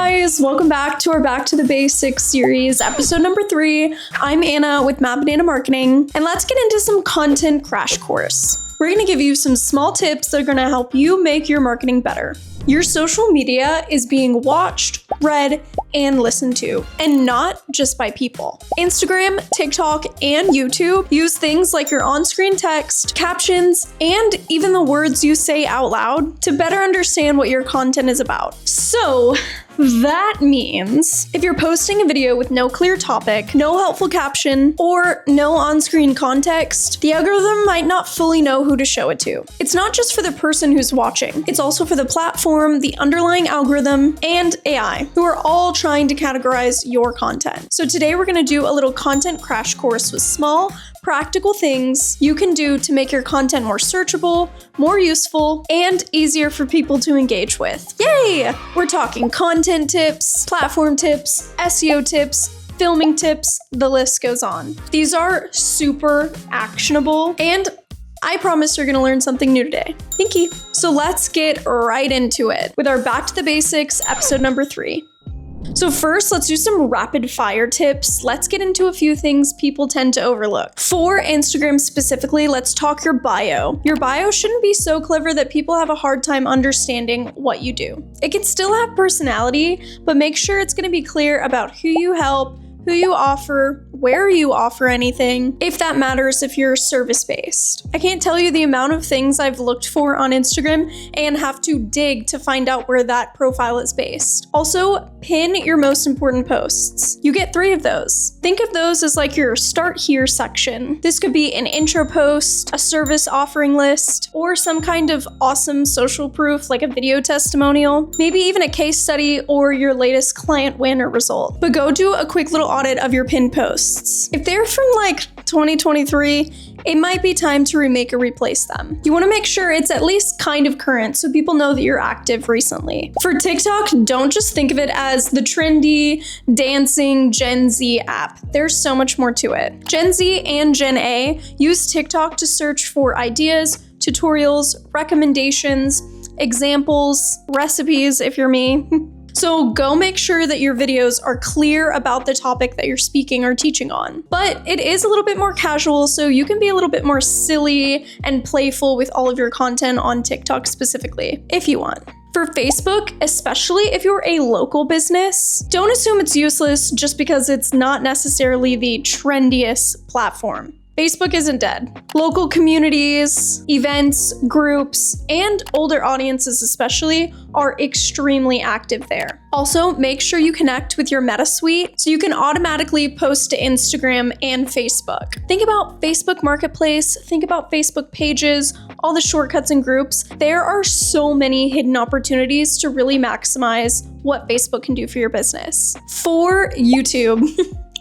guys, welcome back to our Back to the Basics series, episode number 3. I'm Anna with Map Banana Marketing, and let's get into some content crash course. We're going to give you some small tips that are going to help you make your marketing better. Your social media is being watched, read, and listened to, and not just by people. Instagram, TikTok, and YouTube use things like your on-screen text, captions, and even the words you say out loud to better understand what your content is about. So, that means if you're posting a video with no clear topic, no helpful caption, or no on-screen context, the algorithm might not fully know who to show it to. It's not just for the person who's watching, it's also for the platform, the underlying algorithm, and AI, who are all trying to categorize your content. So today we're gonna do a little content crash course with small, practical things you can do to make your content more searchable, more useful, and easier for people to engage with. Yay! We're talking content tips, platform tips, SEO tips, filming tips, the list goes on. These are super actionable, and I promise you're gonna learn something new today. Thank you. So let's get right into it with our Back to the Basics episode number 3. So first, let's do some rapid fire tips. Let's get into a few things people tend to overlook. For Instagram specifically, let's talk your bio. Your bio shouldn't be so clever that people have a hard time understanding what you do. It can still have personality, but make sure it's going to be clear about who you help, who you offer, where you offer anything, if that matters if you're service-based. I can't tell you the amount of things I've looked for on Instagram and have to dig to find out where that profile is based. Also, pin your most important posts. You get 3 of those. Think of those as like your start here section. This could be an intro post, a service offering list, or some kind of awesome social proof like a video testimonial, maybe even a case study or your latest client win or result. But go do a quick little audit of your pinned posts. If they're from like 2023, it might be time to remake or replace them. You want to make sure it's at least kind of current so people know that you're active recently. For TikTok, don't just think of it as the trendy, dancing Gen Z app. There's so much more to it. Gen Z and Gen A use TikTok to search for ideas, tutorials, recommendations, examples, recipes if you're me. So go make sure that your videos are clear about the topic that you're speaking or teaching on. But it is a little bit more casual, so you can be a little bit more silly and playful with all of your content on TikTok specifically, if you want. For Facebook, especially if you're a local business, don't assume it's useless just because it's not necessarily the trendiest platform. Facebook isn't dead. Local communities, events, groups, and older audiences especially are extremely active there. Also, make sure you connect with your Meta Suite so you can automatically post to Instagram and Facebook. Think about Facebook Marketplace, think about Facebook pages, all the shortcuts and groups. There are so many hidden opportunities to really maximize what Facebook can do for your business. For YouTube,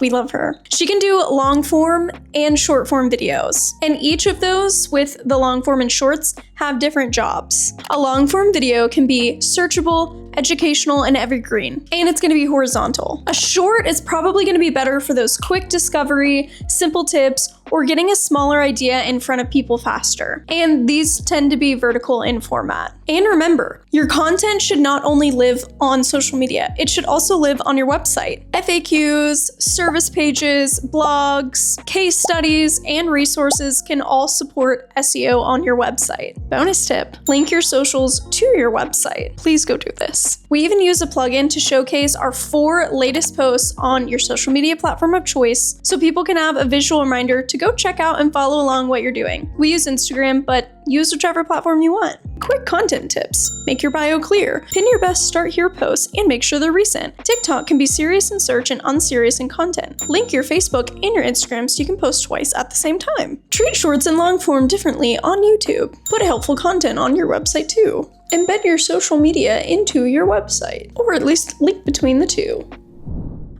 we love her. She can do long form and short form videos. And each of those with the long form and shorts have different jobs. A long form video can be searchable, educational, and evergreen, and it's gonna be horizontal. A short is probably gonna be better for those quick discovery, simple tips, or getting a smaller idea in front of people faster. And these tend to be vertical in format. And remember, your content should not only live on social media, it should also live on your website. FAQs, service pages, blogs, case studies, and resources can all support SEO on your website. Bonus tip, link your socials to your website. Please go do this. We even use a plugin to showcase our 4 latest posts on your social media platform of choice so people can have a visual reminder to go check out and follow along what you're doing. We use Instagram, but use whichever platform you want. Quick content tips. Make your bio clear. Pin your best start here posts and make sure they're recent. TikTok can be serious in search and unserious in content. Link your Facebook and your Instagram so you can post twice at the same time. Treat shorts and long form differently on YouTube. Put helpful content on your website too. Embed your social media into your website, or at least link between the two.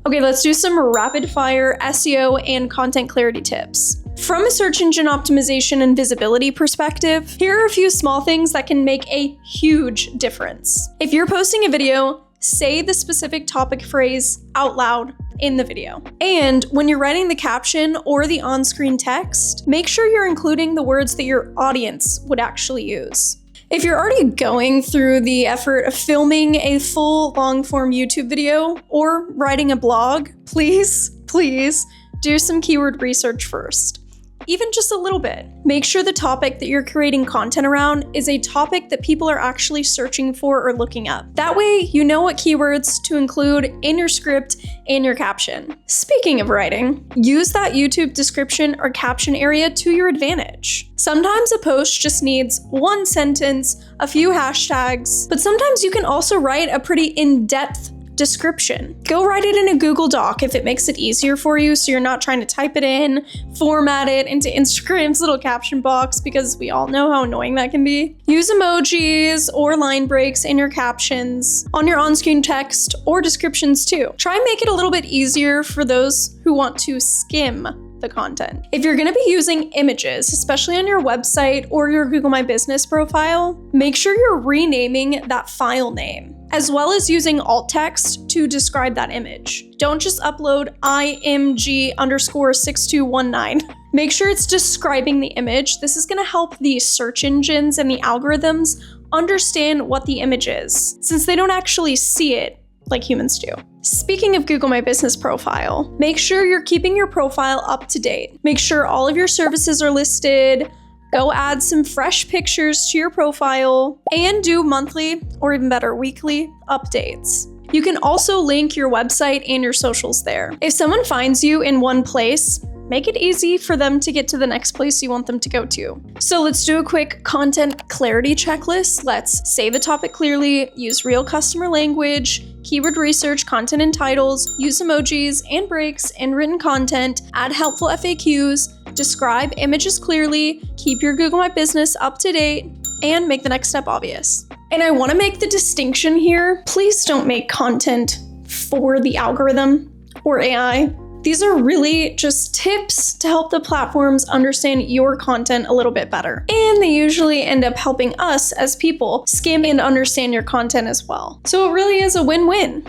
Okay, let's do some rapid fire SEO and content clarity tips. From a search engine optimization and visibility perspective, here are a few small things that can make a huge difference. If you're posting a video, say the specific topic phrase out loud in the video. And when you're writing the caption or the on-screen text, make sure you're including the words that your audience would actually use. If you're already going through the effort of filming a full long-form YouTube video or writing a blog, please do some keyword research first. Even just a little bit. Make sure the topic that you're creating content around is a topic that people are actually searching for or looking up. That way, you know what keywords to include in your script and your caption. Speaking of writing, use that YouTube description or caption area to your advantage. Sometimes a post just needs one sentence, a few hashtags, but sometimes you can also write a pretty in-depth description. Go write it in a Google Doc if it makes it easier for you so you're not trying to type it in, format it into Instagram's little caption box because we all know how annoying that can be. Use emojis or line breaks in your captions, on your on-screen text or descriptions too. Try and make it a little bit easier for those who want to skim the content. If you're gonna be using images, especially on your website or your Google My Business profile, make sure you're renaming that file name, as well as using alt text to describe that image. Don't just upload img_6219. Make sure it's describing the image. This is gonna help the search engines and the algorithms understand what the image is, since they don't actually see it like humans do. Speaking of Google My Business profile, make sure you're keeping your profile up to date. Make sure all of your services are listed. Go add some fresh pictures to your profile and do monthly or even better, weekly updates. You can also link your website and your socials there. If someone finds you in one place, make it easy for them to get to the next place you want them to go to. So let's do a quick content clarity checklist. Let's say the topic clearly, use real customer language, keyword research, content and titles, use emojis and breaks in written content, add helpful FAQs, describe images clearly, keep your Google My Business up to date, and make the next step obvious. And I want to make the distinction here. Please don't make content for the algorithm or AI. These are really just tips to help the platforms understand your content a little bit better. And they usually end up helping us as people skim and understand your content as well. So it really is a win-win.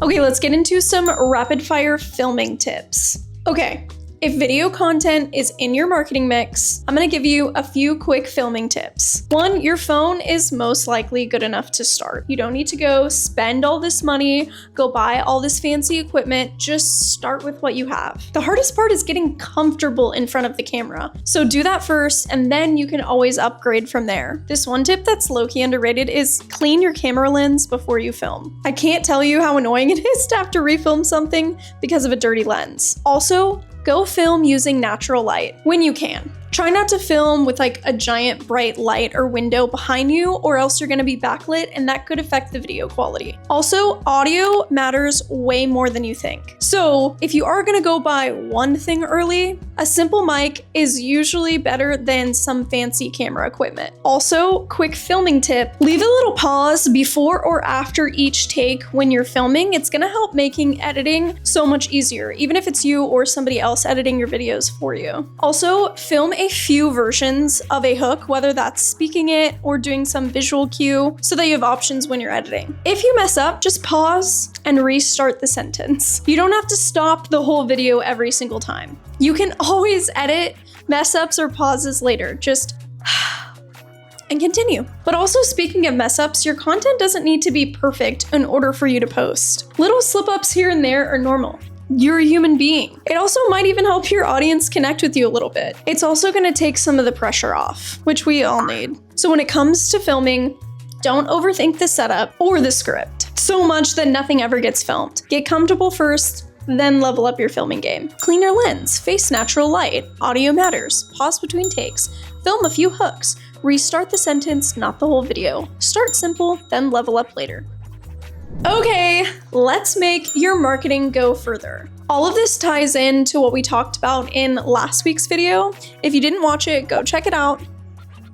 Okay, let's get into some rapid fire filming tips. Okay. If video content is in your marketing mix, I'm gonna give you a few quick filming tips. One, your phone is most likely good enough to start. You don't need to go spend all this money, go buy all this fancy equipment, just start with what you have. The hardest part is getting comfortable in front of the camera. So do that first, and then you can always upgrade from there. This one tip that's low-key underrated is clean your camera lens before you film. I can't tell you how annoying it is to have to refilm something because of a dirty lens. Also, go film using natural light when you can. Try not to film with like a giant bright light or window behind you, or else you're gonna be backlit and that could affect the video quality. Also, audio matters way more than you think. So if you are gonna go buy one thing early, a simple mic is usually better than some fancy camera equipment. Also, quick filming tip, leave a little pause before or after each take when you're filming. It's gonna help making editing so much easier, even if it's you or somebody else editing your videos for you. Also, film a few versions of a hook, whether that's speaking it or doing some visual cue, so that you have options when you're editing. If you mess up, just pause and restart the sentence. You don't have to stop the whole video every single time. You can always edit mess ups or pauses later. Just and continue. But also, speaking of mess ups, your content doesn't need to be perfect in order for you to post. Little slip ups here and there are normal. You're a human being. It also might even help your audience connect with you a little bit. It's also gonna take some of the pressure off, which we all need. So when it comes to filming, don't overthink the setup or the script so much that nothing ever gets filmed. Get comfortable first, then level up your filming game. Clean your lens, face natural light, audio matters, pause between takes, film a few hooks, restart the sentence, not the whole video. Start simple, then level up later. Okay, let's make your marketing go further. All of this ties into what we talked about in last week's video. If you didn't watch it, go check it out.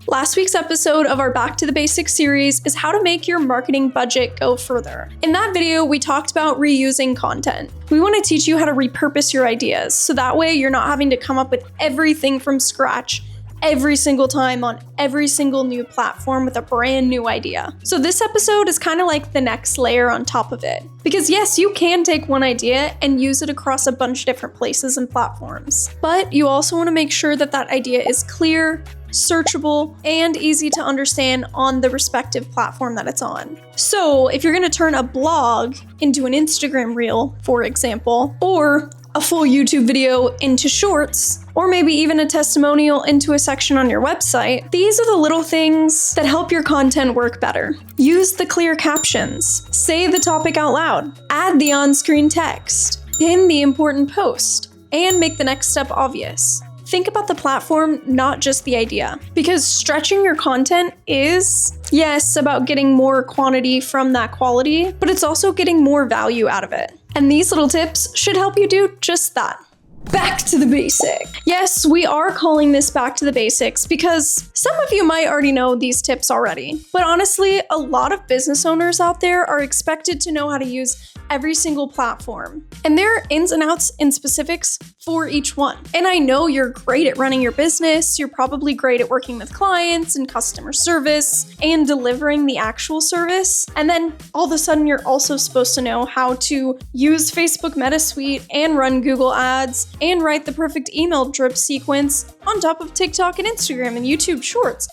Last week's episode of our Back to the Basics series is how to make your marketing budget go further. In that video, we talked about reusing content. We want to teach you how to repurpose your ideas, so that way you're not having to come up with everything from scratch every single time on every single new platform with a brand new idea. So this episode is kind of like the next layer on top of it. Because yes, you can take one idea and use it across a bunch of different places and platforms. But you also want to make sure that that idea is clear, searchable, and easy to understand on the respective platform that it's on. So if you're gonna turn a blog into an Instagram reel, for example, or a full YouTube video into shorts, or maybe even a testimonial into a section on your website, these are the little things that help your content work better. Use the clear captions, say the topic out loud, add the on-screen text, pin the important post, and make the next step obvious. Think about the platform, not just the idea. Because stretching your content is, yes, about getting more quantity from that quality, but it's also getting more value out of it. And these little tips should help you do just that. Back to the basic. Yes, we are calling this back to the basics because some of you might already know these tips already. But honestly, a lot of business owners out there are expected to know how to use every single platform. And there are ins and outs and specifics for each one. And I know you're great at running your business, you're probably great at working with clients and customer service and delivering the actual service. And then all of a sudden you're also supposed to know how to use Facebook Meta Suite and run Google Ads and write the perfect email drip sequence on top of TikTok and Instagram and YouTube Shorts.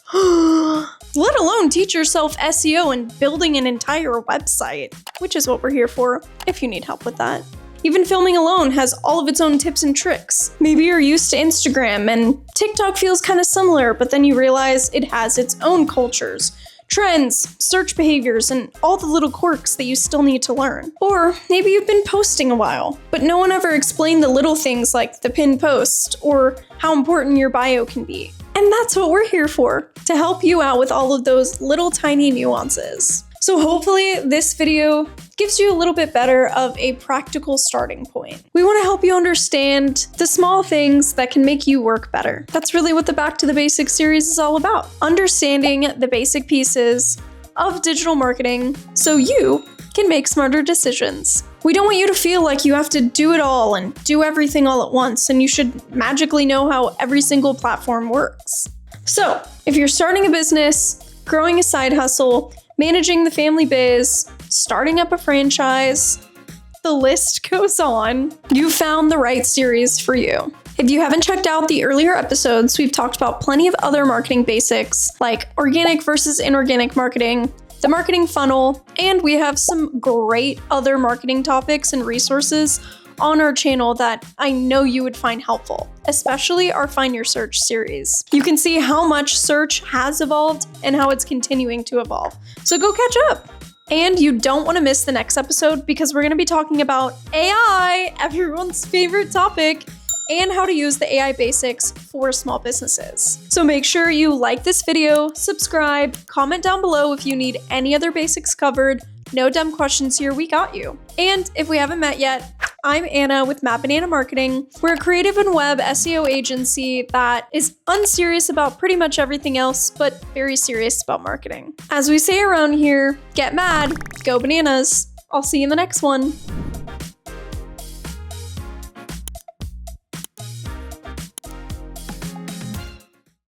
Let alone teach yourself SEO and building an entire website, which is what we're here for if you need help with that. Even filming alone has all of its own tips and tricks. Maybe you're used to Instagram and TikTok feels kind of similar, but then you realize it has its own cultures, trends, search behaviors, and all the little quirks that you still need to learn. Or maybe you've been posting a while, but no one ever explained the little things like the pinned post or how important your bio can be. And that's what we're here for, to help you out with all of those little tiny nuances. So hopefully this video gives you a little bit better of a practical starting point. We want to help you understand the small things that can make you work better. That's really what the Back to the Basics series is all about. Understanding the basic pieces of digital marketing so you can make smarter decisions. We don't want you to feel like you have to do it all and do everything all at once, and you should magically know how every single platform works. So if you're starting a business, growing a side hustle, managing the family biz, starting up a franchise, the list goes on. You found the right series for you. If you haven't checked out the earlier episodes, we've talked about plenty of other marketing basics like organic versus inorganic marketing, the marketing funnel, and we have some great other marketing topics and resources on our channel that I know you would find helpful, especially our Find Your Search series. You can see how much search has evolved and how it's continuing to evolve. So go catch up. And you don't want to miss the next episode because we're going to be talking about AI, everyone's favorite topic, and how to use the AI basics for small businesses. So make sure you like this video, subscribe, comment down below if you need any other basics covered. No dumb questions here, we got you. And if we haven't met yet, I'm Anna with Map Banana Marketing. We're a creative and web SEO agency that is unserious about pretty much everything else, but very serious about marketing. As we say around here, get mad, go bananas. I'll see you in the next one.